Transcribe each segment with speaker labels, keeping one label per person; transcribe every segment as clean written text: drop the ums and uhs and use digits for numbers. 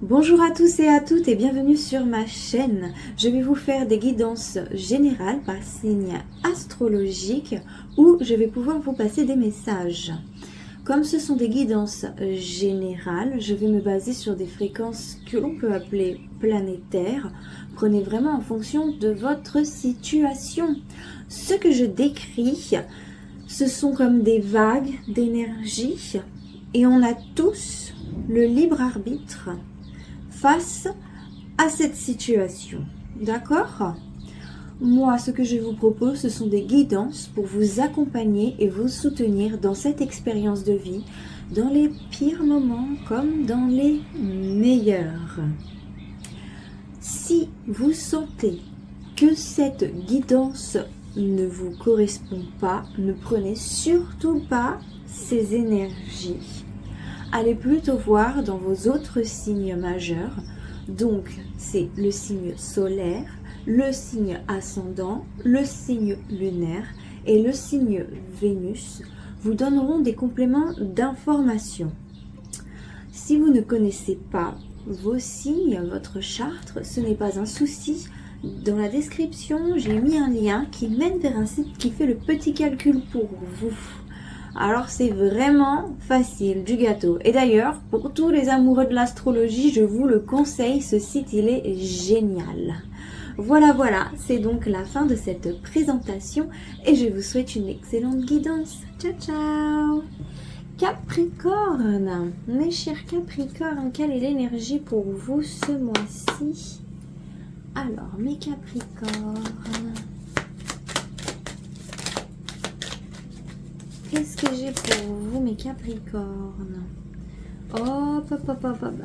Speaker 1: Bonjour à tous et à toutes et bienvenue sur ma chaîne. Je vais vous faire des guidances générales par signe astrologique où je vais pouvoir vous passer des messages. Comme ce sont des guidances générales, je vais me baser sur des fréquences que l'on peut appeler planétaires. Prenez vraiment en fonction de votre situation. Ce que je décris, ce sont comme des vagues d'énergie et on a tous le libre arbitre face à cette situation. D'accord ? Moi, ce que je vous propose, ce sont des guidances pour vous accompagner et vous soutenir dans cette expérience de vie, dans les pires moments comme dans les meilleurs. Si vous sentez que cette guidance ne vous correspond pas, ne prenez surtout pas ces énergies. Allez plutôt voir dans vos autres signes majeurs. Donc, c'est le signe solaire, le signe ascendant, le signe lunaire et le signe Vénus vous donneront des compléments d'information. Si vous ne connaissez pas vos signes, votre charte, ce n'est pas un souci. Dans la description, j'ai mis un lien qui mène vers un site qui fait le petit calcul pour vous. Alors c'est vraiment facile, du gâteau. Et d'ailleurs, pour tous les amoureux de l'astrologie, je vous le conseille, ce site il est génial. Voilà, c'est donc la fin de cette présentation et je vous souhaite une excellente guidance. Ciao, ciao. Capricorne, mes chers Capricornes, quelle est l'énergie pour vous ce mois-ci? Alors, mes Capricornes... Qu'est-ce que j'ai pour vous, mes Capricornes? Hop.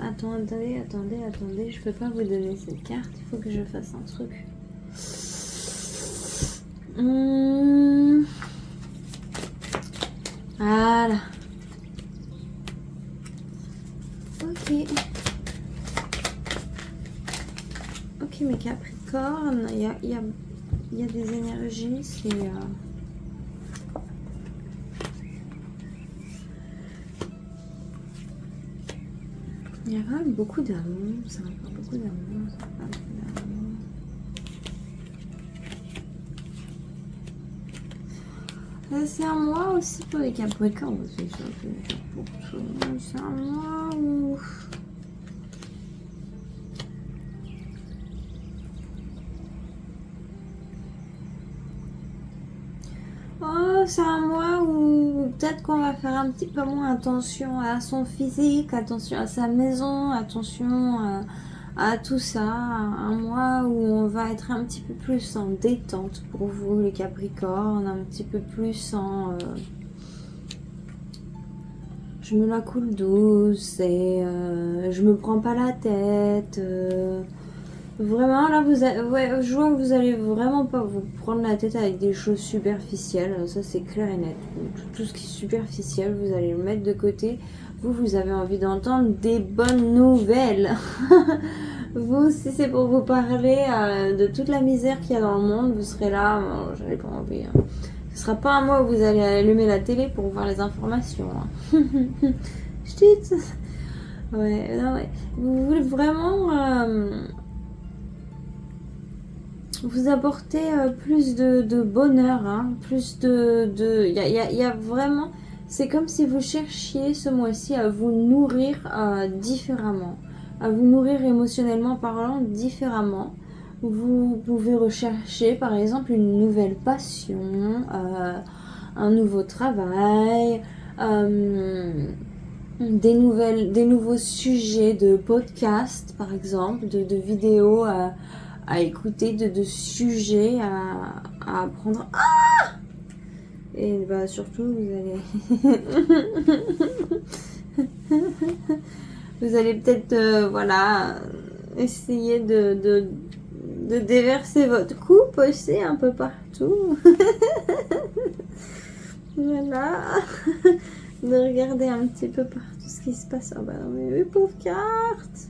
Speaker 1: Attendez. Je peux pas vous donner cette carte. Il faut que je fasse un truc. Voilà. Ok, mes Capricornes. Il y a des énergies. C'est... Il y a quand même beaucoup d'amour, ça va faire beaucoup d'amour, c'est un mois aussi pour les Capricornes, c'est un mois où... Oh, c'est un mois où peut-être qu'on va faire un petit peu moins attention à son physique, attention à sa maison, attention à tout ça. Un mois où on va être un petit peu plus en détente pour vous les Capricornes, un petit peu plus en... je me la coule douce et je me prends pas la tête. Vraiment, là, je vois que vous allez vraiment pas vous prendre la tête avec des choses superficielles. Ça, c'est clair et net. Tout ce qui est superficiel, vous allez le mettre de côté. Vous avez envie d'entendre des bonnes nouvelles. Vous, si c'est pour vous parler de toute la misère qu'il y a dans le monde, vous serez là. J'avais pas envie. Ce sera pas un mois où vous allez allumer la télé pour voir les informations. Chut. Ouais. Vous voulez vraiment... vous apporter plus de bonheur, hein, plus il y a vraiment, c'est comme si vous cherchiez ce mois-ci à vous nourrir différemment, à vous nourrir émotionnellement parlant différemment. Vous pouvez rechercher par exemple une nouvelle passion, un nouveau travail, des nouveaux sujets de podcast par exemple, de vidéos à écouter, de sujets à apprendre. Ah! Et bah surtout vous allez vous allez peut-être essayer de déverser votre coupe aussi un peu partout. Voilà. De regarder un petit peu partout ce qui se passe. Oh bah non mais pauvre carte.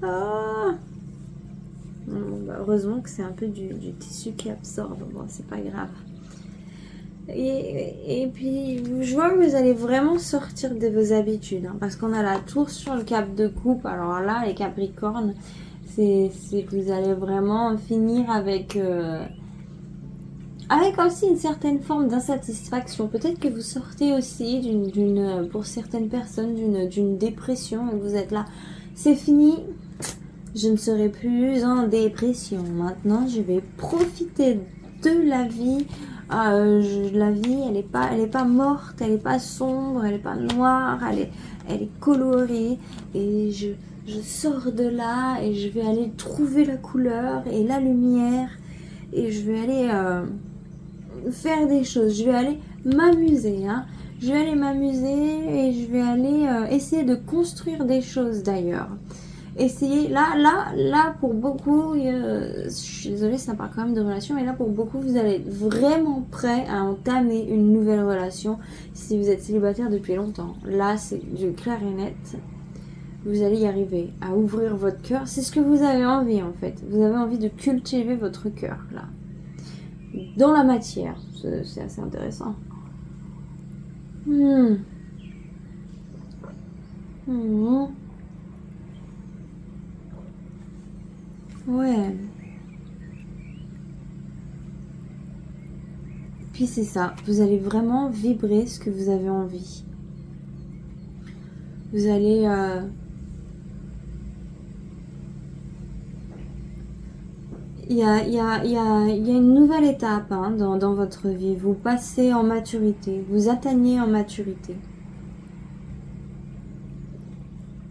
Speaker 1: Ah. Heureusement que c'est un peu du tissu qui absorbe. Bon, c'est pas grave. Et puis, je vois que vous allez vraiment sortir de vos habitudes. Hein, parce qu'on a la tour sur le cap de coupe. Alors là, les Capricornes, c'est que vous allez vraiment finir avec aussi une certaine forme d'insatisfaction. Peut-être que vous sortez aussi pour certaines personnes d'une dépression et vous êtes là. C'est fini, je ne serai plus en dépression. Maintenant, je vais profiter de la vie. La vie, elle est pas morte, elle est pas sombre, elle est pas noire, elle est colorée. Et je sors de là et je vais aller trouver la couleur et la lumière. Et je vais aller faire des choses. Je vais aller m'amuser. Hein. Je vais aller m'amuser et je vais aller essayer de construire des choses d'ailleurs. Essayez, là pour beaucoup, je suis désolée, ça parle quand même de relation, mais là pour beaucoup, vous allez être vraiment prêt à entamer une nouvelle relation si vous êtes célibataire depuis longtemps. Là, c'est du clair et net. Vous allez y arriver à ouvrir votre cœur. C'est ce que vous avez envie en fait. Vous avez envie de cultiver votre cœur là. Dans la matière. C'est assez intéressant. Ouais. Puis c'est ça, vous allez vraiment vibrer ce que vous avez envie. Vous allez il y a une nouvelle étape hein, dans votre vie. Vous passez en maturité, vous atteignez en maturité.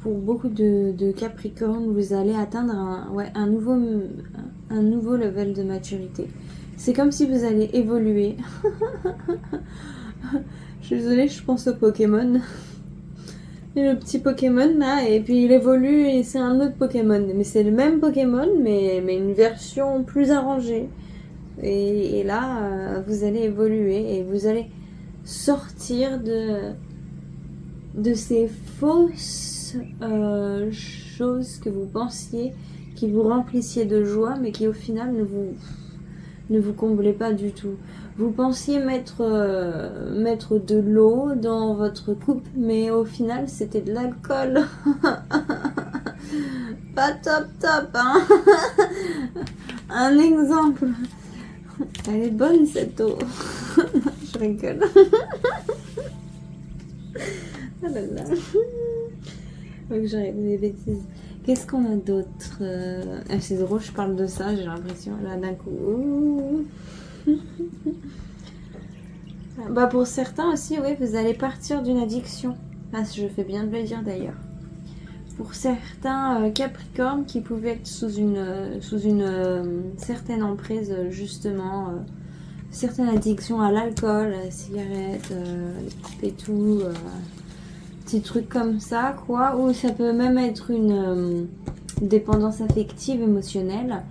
Speaker 1: Pour beaucoup de Capricornes, vous allez atteindre un nouveau level de maturité. C'est comme si vous allez évoluer. Je suis désolée, je pense au Pokémon. Et le petit Pokémon là, et puis il évolue et c'est un autre Pokémon. Mais c'est le même Pokémon, mais une version plus arrangée. Et là, vous allez évoluer et vous allez sortir de ces fausses choses que vous pensiez qui vous remplissiez de joie mais qui au final ne vous comblez pas du tout. Vous pensiez mettre de l'eau dans votre coupe mais au final c'était de l'alcool. Pas top hein. Un exemple. Elle est bonne cette eau. Je rigole. Ah là là. Faut que j'arrête des bêtises. Qu'est-ce qu'on a d'autre c'est drôle, je parle de ça, j'ai l'impression, là d'un coup. Bah pour certains aussi, oui, vous allez partir d'une addiction. Ah, je fais bien de le dire d'ailleurs. Pour certains Capricornes qui pouvaient être sous une certaine emprise, justement, certaines addictions à l'alcool, à la cigarette, et tout... petits trucs comme ça quoi, ou ça peut même être une dépendance affective, émotionnelle.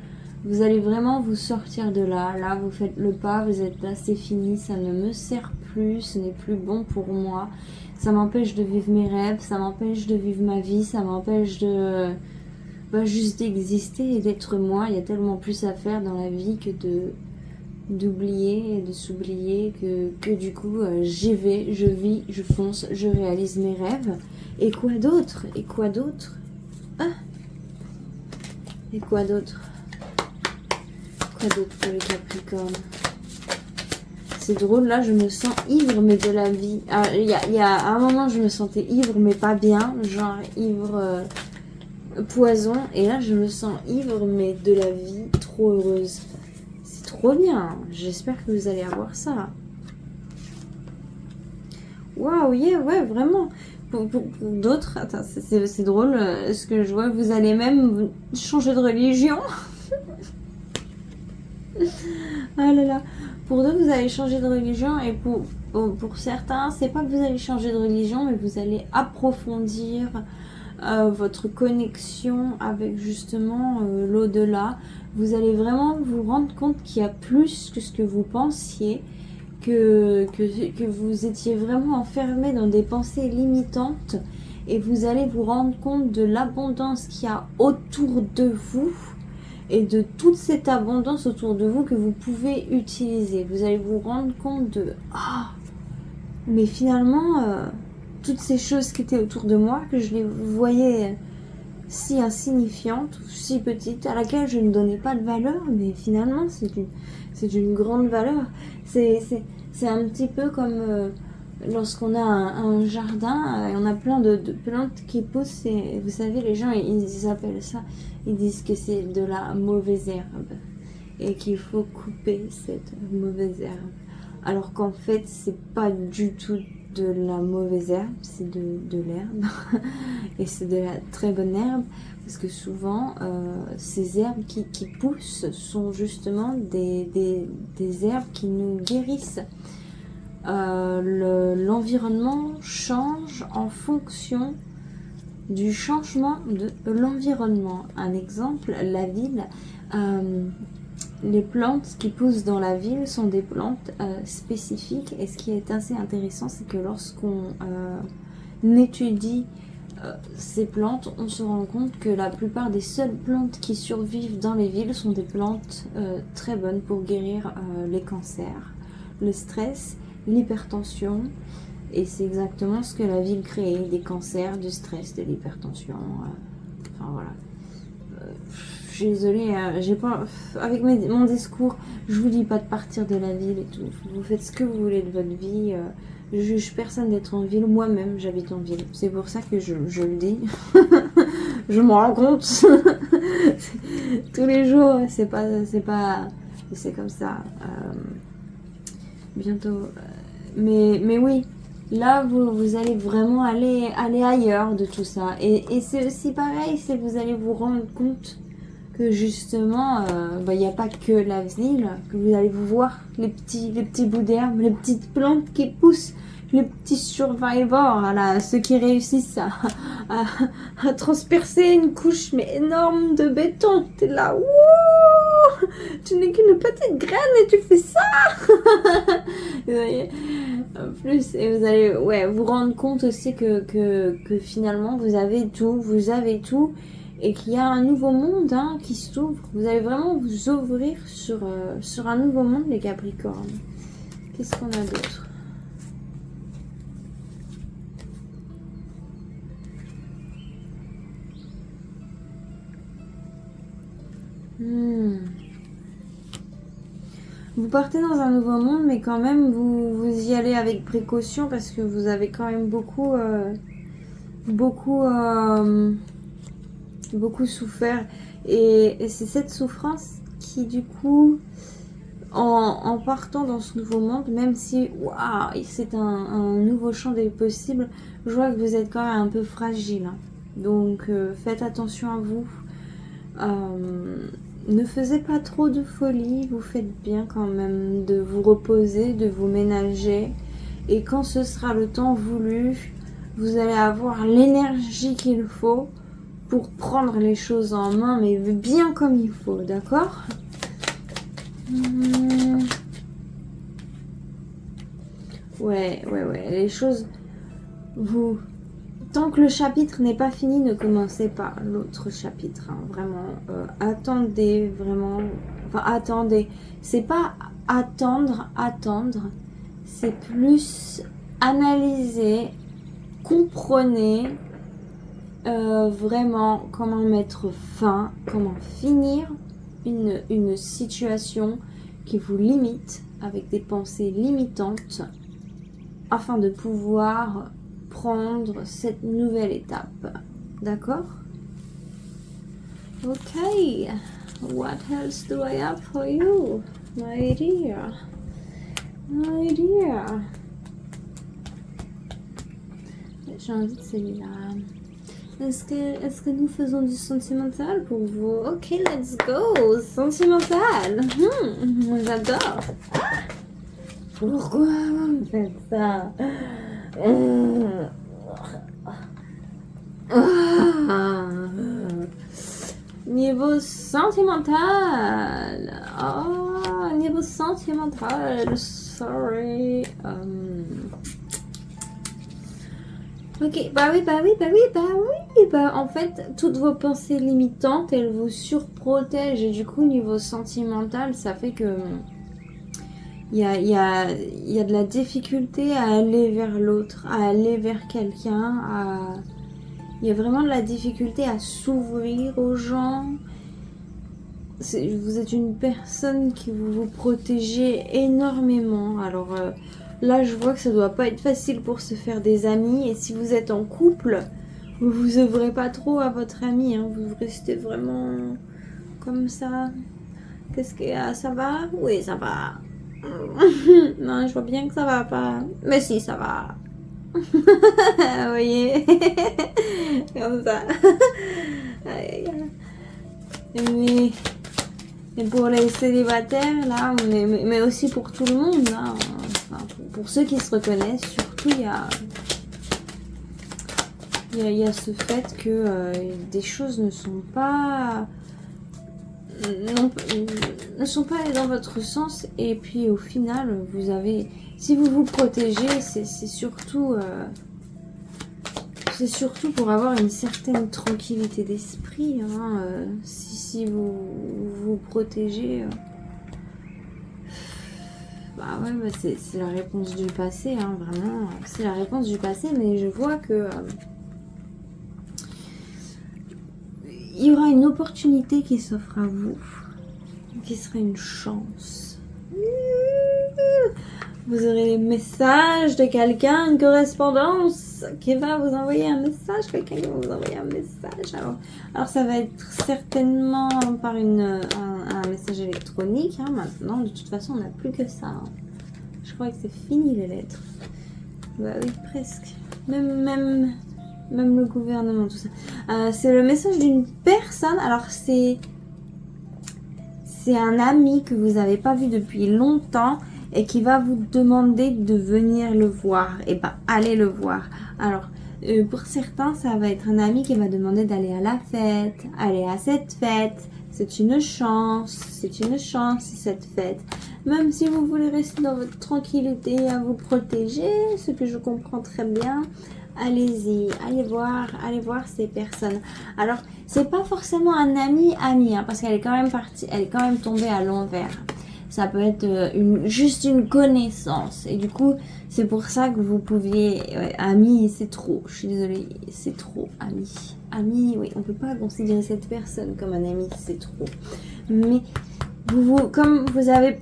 Speaker 1: Vous allez vraiment vous sortir de là, vous faites le pas, vous êtes là, c'est fini, ça ne me sert plus, ce n'est plus bon pour moi, ça m'empêche de vivre mes rêves, ça m'empêche de vivre ma vie, ça m'empêche de juste d'exister et d'être moi. Il y a tellement plus à faire dans la vie que d'oublier et de s'oublier que du coup j'y vais, je vis, je fonce, je réalise mes rêves. Et quoi d'autre ah et quoi d'autre pour les Capricornes? C'est drôle, là je me sens ivre mais de la vie. Il y a un moment je me sentais ivre mais pas bien, genre ivre poison, et là je me sens ivre mais de la vie, trop heureuse. Trop bien, j'espère que vous allez avoir ça. Waouh, yeah, ouais, vraiment. Pour d'autres, attends, c'est drôle, ce que je vois, vous allez même changer de religion. Ah là là. Pour d'autres, vous allez changer de religion, et pour certains, c'est pas que vous allez changer de religion, mais vous allez approfondir votre connexion avec justement l'au-delà. Vous allez vraiment vous rendre compte qu'il y a plus que ce que vous pensiez, que vous étiez vraiment enfermé dans des pensées limitantes, et vous allez vous rendre compte de l'abondance qu'il y a autour de vous, et de toute cette abondance autour de vous que vous pouvez utiliser. Vous allez vous rendre compte de ah, mais finalement toutes ces choses qui étaient autour de moi, que je les voyais si insignifiantes, si petites, à laquelle je ne donnais pas de valeur, mais finalement c'est d'une grande valeur. C'est un petit peu comme lorsqu'on a un jardin et on a plein de plantes qui poussent, et vous savez, les gens ils appellent ça, ils disent que c'est de la mauvaise herbe et qu'il faut couper cette mauvaise herbe, alors qu'en fait c'est pas du tout de la mauvaise herbe, c'est de l'herbe et c'est de la très bonne herbe, parce que souvent ces herbes qui poussent sont justement des herbes qui nous guérissent. L'environnement change en fonction du changement de l'environnement. Un exemple, la ville, les plantes qui poussent dans la ville sont des plantes spécifiques, et ce qui est assez intéressant, c'est que lorsqu'on étudie ces plantes, on se rend compte que la plupart des seules plantes qui survivent dans les villes sont des plantes très bonnes pour guérir les cancers, le stress, l'hypertension, et c'est exactement ce que la ville crée, des cancers, du stress, de l'hypertension, enfin voilà. Je suis désolée, j'ai pas, avec mon discours, je vous dis pas de partir de la ville et tout, vous faites ce que vous voulez de votre vie, je juge personne d'être en ville, moi-même j'habite en ville, c'est pour ça que je le dis, je m'en rends compte, tous les jours, c'est comme ça, bientôt, mais oui, là vous allez vraiment aller ailleurs de tout ça, et c'est aussi pareil, c'est vous allez vous rendre compte que justement, il n'y a pas que la ville, que vous allez vous voir les petits bouts d'herbe, les petites plantes qui poussent, les petits survivors, là, ceux qui réussissent à transpercer une couche mais énorme de béton. T'es là, wouh, tu n'es qu'une petite graine et tu fais ça. Vous voyez, en plus, et vous allez vous rendre compte aussi que finalement vous avez tout. Et qu'il y a un nouveau monde qui s'ouvre. Vous allez vraiment vous ouvrir sur un nouveau monde, les Capricornes. Qu'est-ce qu'on a d'autre? Vous partez dans un nouveau monde, mais quand même, vous y allez avec précaution, parce que vous avez quand même beaucoup souffert, et c'est cette souffrance qui, du coup, en partant dans ce nouveau monde, même si c'est un nouveau champ des possibles, je vois que vous êtes quand même un peu fragile, donc faites attention à vous, ne faisiez pas trop de folie, vous faites bien quand même de vous reposer, de vous ménager, et quand ce sera le temps voulu, vous allez avoir l'énergie qu'il faut pour prendre les choses en main, mais bien comme il faut, d'accord? Ouais, les choses, tant que le chapitre n'est pas fini, ne commencez pas l'autre chapitre, vraiment, attendez, c'est pas attendre, c'est plus analyser, comprenez vraiment comment mettre fin, comment finir une situation qui vous limite, avec des pensées limitantes, afin de pouvoir prendre cette nouvelle étape. D'accord? Ok. What else do I have for you, my dear? My dear. J'ai envie de celui-là. Est-ce que nous faisons du sentimental pour vous? Ok, let's go. Sentimental. J'adore. Pourquoi vous me faites ça? Niveau sentimental. Niveau sentimental. Sorry. Ok, en fait, toutes vos pensées limitantes, elles vous surprotègent et du coup, niveau sentimental, ça fait que il y a de la difficulté à aller vers l'autre, à aller vers quelqu'un, il y a vraiment de la difficulté à s'ouvrir aux gens. Vous êtes une personne qui vous protégez énormément. Alors là, je vois que ça doit pas être facile pour se faire des amis. Et si vous êtes en couple, vous vous ouvrez pas trop à votre ami. Hein. Vous restez vraiment comme ça. Qu'est-ce que ça va? Oui, ça va. Non, je vois bien que ça va pas. Mais si, ça va. Vous voyez? Comme ça. Mais... Et pour les célibataires, là, mais aussi pour tout le monde, là, enfin, pour ceux qui se reconnaissent, surtout, il y a ce fait que des choses ne sont pas dans votre sens, et puis au final, vous avez, si vous vous protégez, c'est surtout pour avoir une certaine tranquillité d'esprit. Hein, si vous vous protégez, c'est la réponse du passé. Hein, vraiment, c'est la réponse du passé. Mais je vois que il y aura une opportunité qui s'offre à vous, qui sera une chance. Vous aurez les messages de quelqu'un, une correspondance qui va vous envoyer un message, quelqu'un qui va vous envoyer un message. Alors ça va être certainement par un message électronique. Hein. Maintenant, de toute façon, on n'a plus que ça. Hein. Je crois que c'est fini les lettres. Bah oui, presque. Même le gouvernement, tout ça. C'est le message d'une personne. Alors c'est un ami que vous n'avez pas vu depuis longtemps et qui va vous demander de venir le voir. Et ben, allez le voir. Alors, pour certains, ça va être un ami qui va demander d'aller à la fête, aller à cette fête. C'est une chance, cette fête. Même si vous voulez rester dans votre tranquillité, à vous protéger, ce que je comprends très bien, allez-y, allez voir ces personnes. Alors, c'est pas forcément un ami, hein, parce qu'elle est quand même partie, elle est quand même tombée à l'envers. Ça peut être juste une connaissance. Et du coup, c'est pour ça que vous pouviez... Ouais, ami, c'est trop. Je suis désolée, c'est trop, ami. Ami, oui, on peut pas considérer cette personne comme un ami, c'est trop. Mais comme vous avez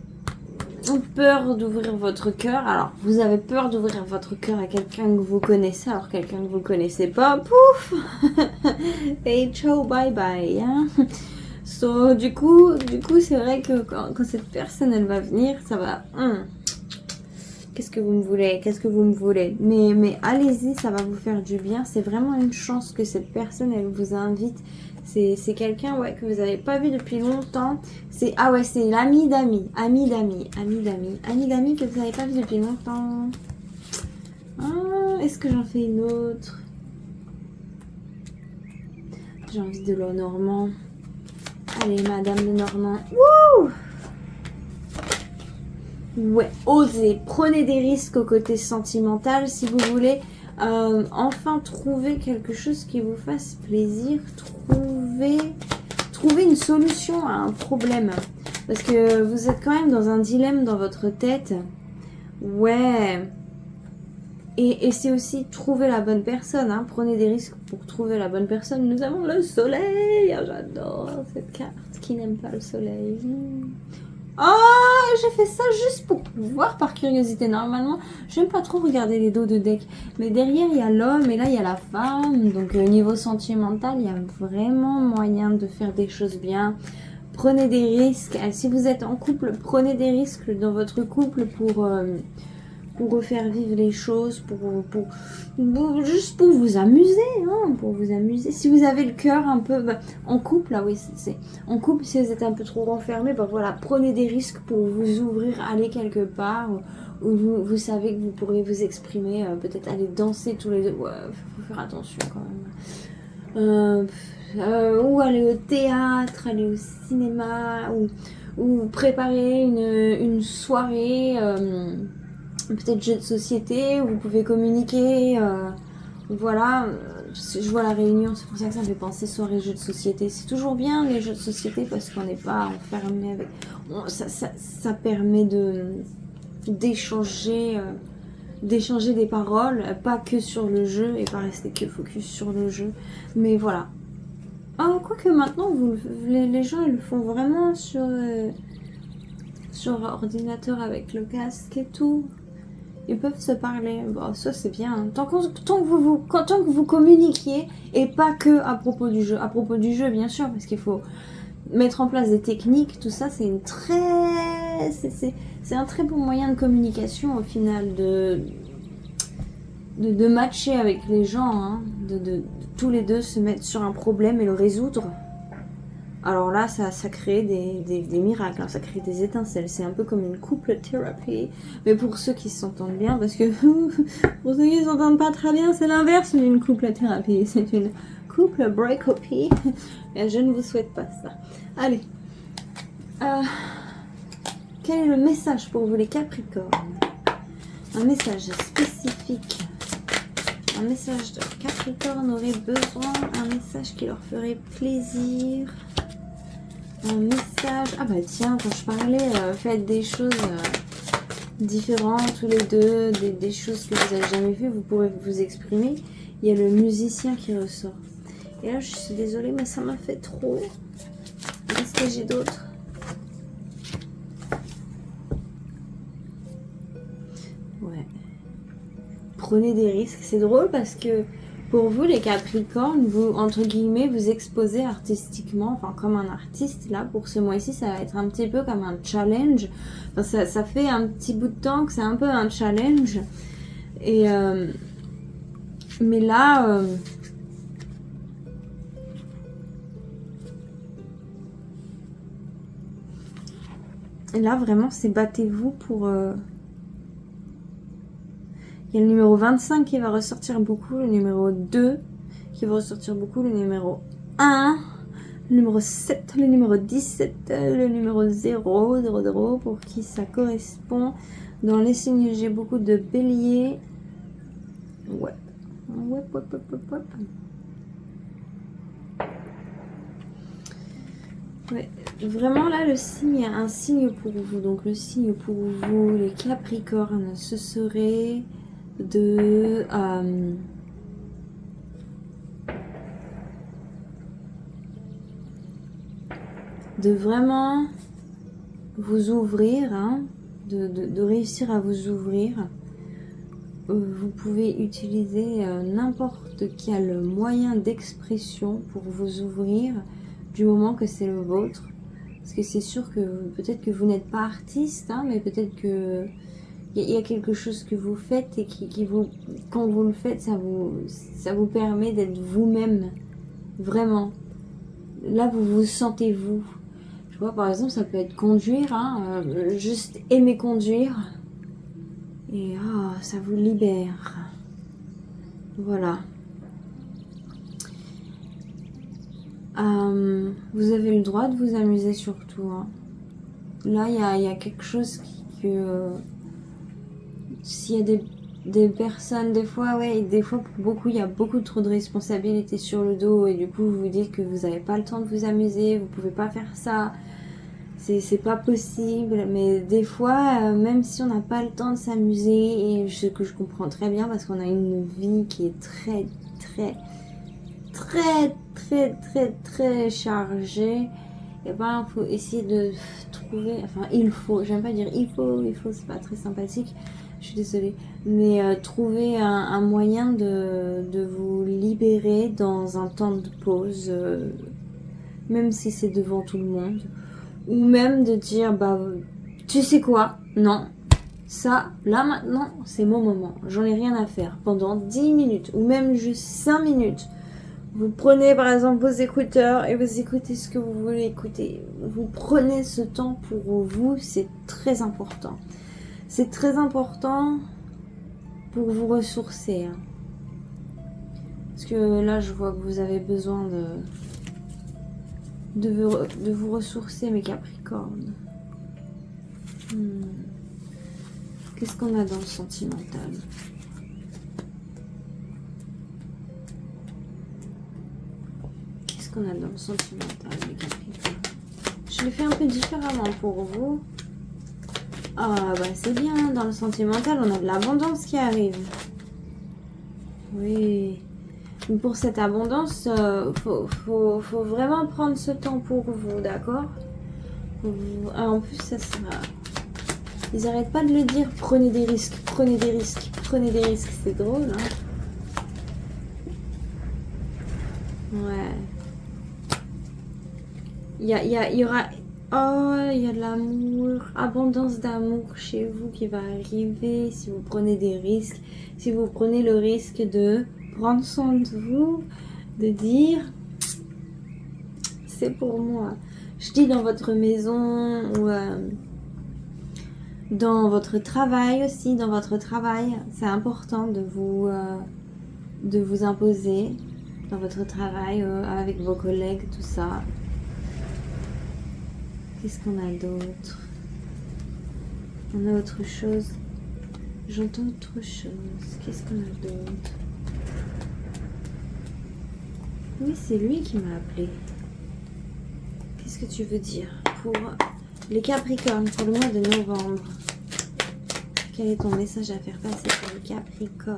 Speaker 1: peur d'ouvrir votre cœur, alors vous avez peur d'ouvrir votre cœur à quelqu'un que vous connaissez, alors quelqu'un que vous connaissez pas, pouf. Et ciao, bye bye, hein. So, du coup, c'est vrai que quand cette personne, elle va venir, ça va... Qu'est-ce que vous me voulez? Mais allez-y, ça va vous faire du bien. C'est vraiment une chance que cette personne, elle vous invite. C'est quelqu'un que vous n'avez pas vu depuis longtemps. C'est l'ami d'amis. Ami d'amis que vous n'avez pas vu depuis longtemps. Est-ce que j'en fais une autre? J'ai envie de l'eau normand. Allez, Madame de Normand. Wouh! Ouais, osez. Prenez des risques au côté sentimental si vous voulez enfin trouver quelque chose qui vous fasse plaisir. Trouver une solution à un problème. Parce que vous êtes quand même dans un dilemme dans votre tête. Ouais. Et c'est aussi trouver la bonne personne. Hein. Prenez des risques pour trouver la bonne personne. Nous avons le soleil. Oh, j'adore cette carte. Qui n'aime pas le soleil? Oh, j'ai fait ça juste pour voir par curiosité. Normalement, j'aime pas trop regarder les dos de deck. Mais derrière, il y a l'homme et là, il y a la femme. Donc, au niveau sentimental, il y a vraiment moyen de faire des choses bien. Prenez des risques. Si vous êtes en couple, prenez des risques dans votre couple pour refaire vivre les choses, juste pour vous amuser, hein, pour vous amuser. Si vous avez le cœur un peu en couple, là oui, c'est en couple. Si vous êtes un peu trop renfermé, voilà, prenez des risques pour vous ouvrir, aller quelque part où vous savez que vous pourrez vous exprimer, peut-être aller danser tous les deux. Ouais, faut faire attention quand même. Ou aller au théâtre, aller au cinéma, ou préparer une soirée. Peut-être jeu de société où vous pouvez communiquer Voilà, je vois la réunion, c'est pour ça que ça me fait penser soirée jeux de société. C'est toujours bien les jeux de société parce qu'on n'est pas enfermé avec... ça permet d'échanger des paroles, pas que sur le jeu et pas rester que focus sur le jeu. Mais voilà. Oh, quoique maintenant, les gens ils le font vraiment sur ordinateur avec le casque et tout. Ils peuvent se parler. Bon, ça c'est bien. Hein. Tant que vous communiquiez et pas que à propos du jeu. À propos du jeu, bien sûr, parce qu'il faut mettre en place des techniques. Tout ça, c'est c'est un très bon moyen de communication au final, de matcher avec les gens, hein, de tous les deux se mettre sur un problème et le résoudre. Alors là, ça crée des miracles, hein, ça crée des étincelles. C'est un peu comme une couple thérapie. Mais pour ceux qui s'entendent bien, parce que pour ceux qui ne s'entendent pas très bien, c'est l'inverse d'une couple thérapie. C'est une couple break-up-y. Et je ne vous souhaite pas ça. Allez. Quel est le message pour vous les Capricornes? Un message spécifique. Un message de Capricorne aurait besoin. Un message qui leur ferait plaisir. Un message... Ah bah tiens, quand je parlais, faites des choses différentes tous les deux, des choses que vous n'avez jamais vues, vous pourrez vous exprimer. Il y a le musicien qui ressort. Et là, je suis désolée, mais ça m'a fait trop. Qu'est-ce que j'ai d'autre? Ouais. Prenez des risques. C'est drôle parce que pour vous, les Capricornes, vous, entre guillemets, vous exposez artistiquement, enfin comme un artiste, là, pour ce mois-ci, ça va être un petit peu comme un challenge. Enfin, ça fait un petit bout de temps que c'est un peu un challenge. Et mais là... là, vraiment, c'est battez-vous pour... Il y a le numéro 25 qui va ressortir beaucoup, le numéro 2 qui va ressortir beaucoup, le numéro 1, le numéro 7, le numéro 17, le numéro 0, pour qui ça correspond. Dans les signes, j'ai beaucoup de bélier. Ouais. Ouais. Vraiment là, le signe, il y a un signe pour vous. Donc le signe pour vous, les Capricornes, ce serait... de vraiment vous ouvrir, hein, de réussir à vous ouvrir. Vous pouvez utiliser n'importe quel moyen d'expression pour vous ouvrir du moment que c'est le vôtre. Parce que c'est sûr que peut-être que vous n'êtes pas artiste, hein, mais peut-être que il y a quelque chose que vous faites et qui vous, quand vous le faites, ça vous permet d'être vous-même, vraiment. Là, vous vous sentez vous. Je vois, par exemple, ça peut être conduire, hein, juste aimer conduire. Et ça vous libère. Voilà. Vous avez le droit de vous amuser surtout. Hein. Là, il y a quelque chose que... s'il y a des personnes, des fois pour beaucoup, il y a beaucoup trop de responsabilités sur le dos et du coup, vous vous dites que vous n'avez pas le temps de vous amuser, vous pouvez pas faire ça, c'est pas possible. Mais des fois, même si on n'a pas le temps de s'amuser, et ce que je comprends très bien parce qu'on a une vie qui est très chargée, et ben, il faut essayer de trouver, enfin, j'aime pas dire il faut, c'est pas très sympathique. Je suis désolée, mais trouver un moyen de vous libérer dans un temps de pause, même si c'est devant tout le monde, ou même de dire, bah, tu sais quoi, non, ça, là maintenant, c'est mon moment, j'en ai rien à faire, pendant 10 minutes, ou même juste 5 minutes, vous prenez par exemple vos écouteurs et vous écoutez ce que vous voulez écouter, vous prenez ce temps pour vous, c'est très important. C'est très important pour vous ressourcer. Hein. Parce que là, je vois que vous avez besoin de vous ressourcer, mes Capricornes. Qu'est-ce qu'on a dans le sentimental? qu'on a dans le sentimental, les Capricornes? Je l'ai fait un peu différemment pour vous. Ah bah c'est bien, dans le sentimental, on a de l'abondance qui arrive. Oui. Mais pour cette abondance, faut vraiment prendre ce temps pour vous, d'accord? En plus, ça sera... Ils n'arrêtent pas de le dire, prenez des risques, prenez des risques, prenez des risques. C'est drôle, hein? Ouais. Il y aura... Oh, il y a de l'amour, abondance d'amour chez vous qui va arriver si vous prenez des risques. Si vous prenez le risque de prendre soin de vous, de dire c'est pour moi. Je dis dans votre maison ou dans votre travail aussi, dans votre travail, c'est important de vous imposer dans votre travail avec vos collègues, tout ça. Qu'est-ce qu'on a d'autre? On a autre chose. J'entends autre chose. Qu'est-ce qu'on a d'autre? Oui, c'est lui qui m'a appelé. Qu'est-ce que tu veux dire pour les Capricornes, pour le mois de novembre? Quel est ton message à faire passer pour les Capricornes?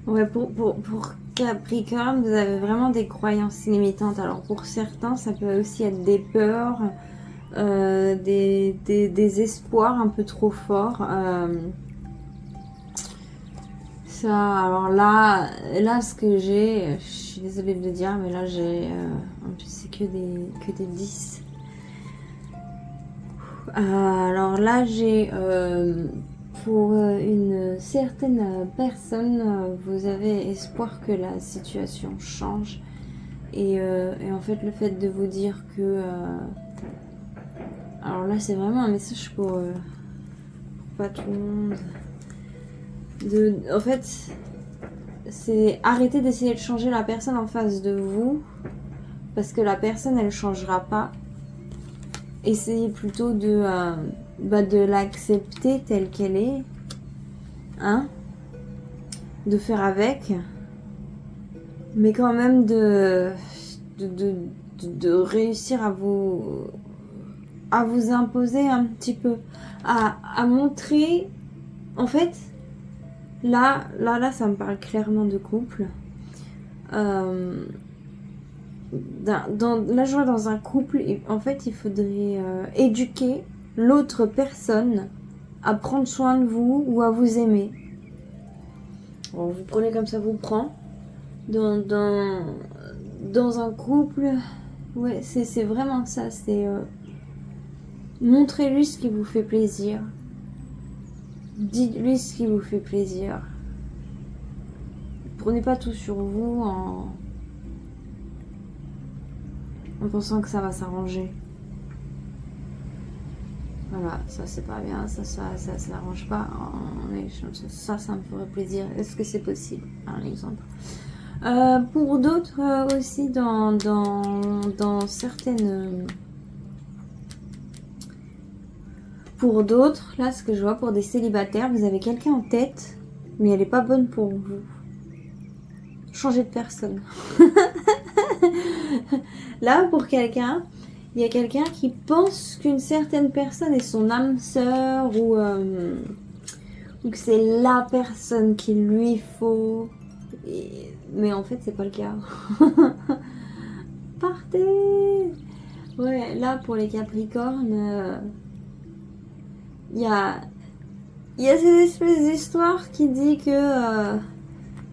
Speaker 1: Ouais, pour Capricorne, vous avez vraiment des croyances limitantes. Alors pour certains, ça peut aussi être des peurs, des espoirs un peu trop forts. Ça, alors là, ce que j'ai, je suis désolée de le dire, mais là j'ai, en plus c'est que des 10. Alors là j'ai... pour une certaine personne, vous avez espoir que la situation change. Et en fait, le fait de vous dire que... alors là, c'est vraiment un message pour pas tout le monde. En fait, c'est arrêter d'essayer de changer la personne en face de vous. Parce que la personne, elle ne changera pas. Essayez plutôt de l'accepter telle qu'elle est, hein, de faire avec, mais quand même de réussir à vous imposer un petit peu, à montrer, en fait, là, ça me parle clairement de couple. Là, je vois dans un couple, en fait, il faudrait éduquer l'autre personne à prendre soin de vous ou à vous aimer. Bon, vous prenez comme ça vous prend. Dans un couple, ouais, c'est vraiment ça. C'est montrez-lui ce qui vous fait plaisir. Dites-lui ce qui vous fait plaisir. Prenez pas tout sur vous en pensant que ça va s'arranger. Voilà, ça c'est pas bien, ça n'arrange pas. Ça me ferait plaisir. Est-ce que c'est possible? Un exemple. Pour d'autres aussi, dans certaines... Pour d'autres, là, ce que je vois pour des célibataires, vous avez quelqu'un en tête, mais elle n'est pas bonne pour vous. Changez de personne. Là, pour quelqu'un, il y a quelqu'un qui pense qu'une certaine personne est son âme sœur ou que c'est la personne qu'il lui faut. Mais en fait, c'est pas le cas. Partez! Ouais, là, pour les Capricornes, il y a cette espèce d'histoire qui dit que...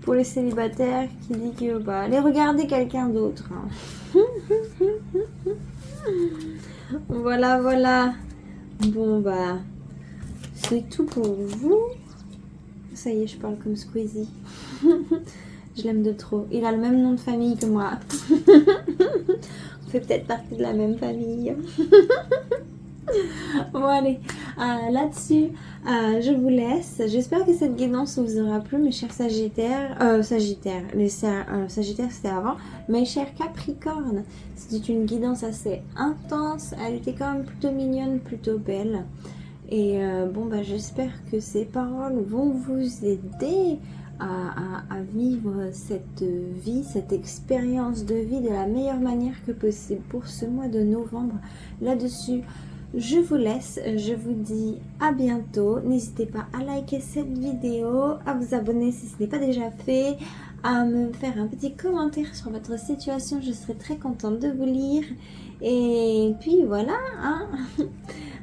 Speaker 1: pour les célibataires, qui dit que allez regarder quelqu'un d'autre. Hein. Voilà. Bon c'est tout pour vous. Ça y est, je parle comme Squeezie. Je l'aime de trop. Il a le même nom de famille que moi. fait peut-être partie de la même famille. Bon allez, là-dessus, je vous laisse. J'espère que cette guidance vous aura plu, mes chers Sagittaires. Sagittaires c'était avant. Mes chers Capricornes, c'était une guidance assez intense. Elle était quand même plutôt mignonne, plutôt belle. Et bon, bah, j'espère que ces paroles vont vous aider à vivre cette vie, cette expérience de vie de la meilleure manière que possible pour ce mois de novembre. Là-dessus, je vous laisse, je vous dis à bientôt. N'hésitez pas à liker cette vidéo, à vous abonner si ce n'est pas déjà fait, à me faire un petit commentaire sur votre situation. Je serai très contente de vous lire. Et puis voilà, hein.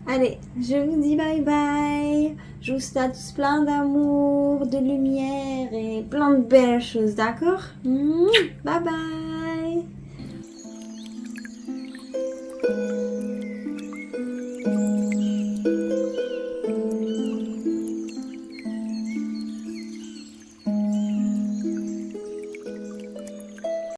Speaker 1: Allez, je vous dis bye bye. Je vous souhaite à tous plein d'amour, de lumière et plein de belles choses, d'accord? Bye bye.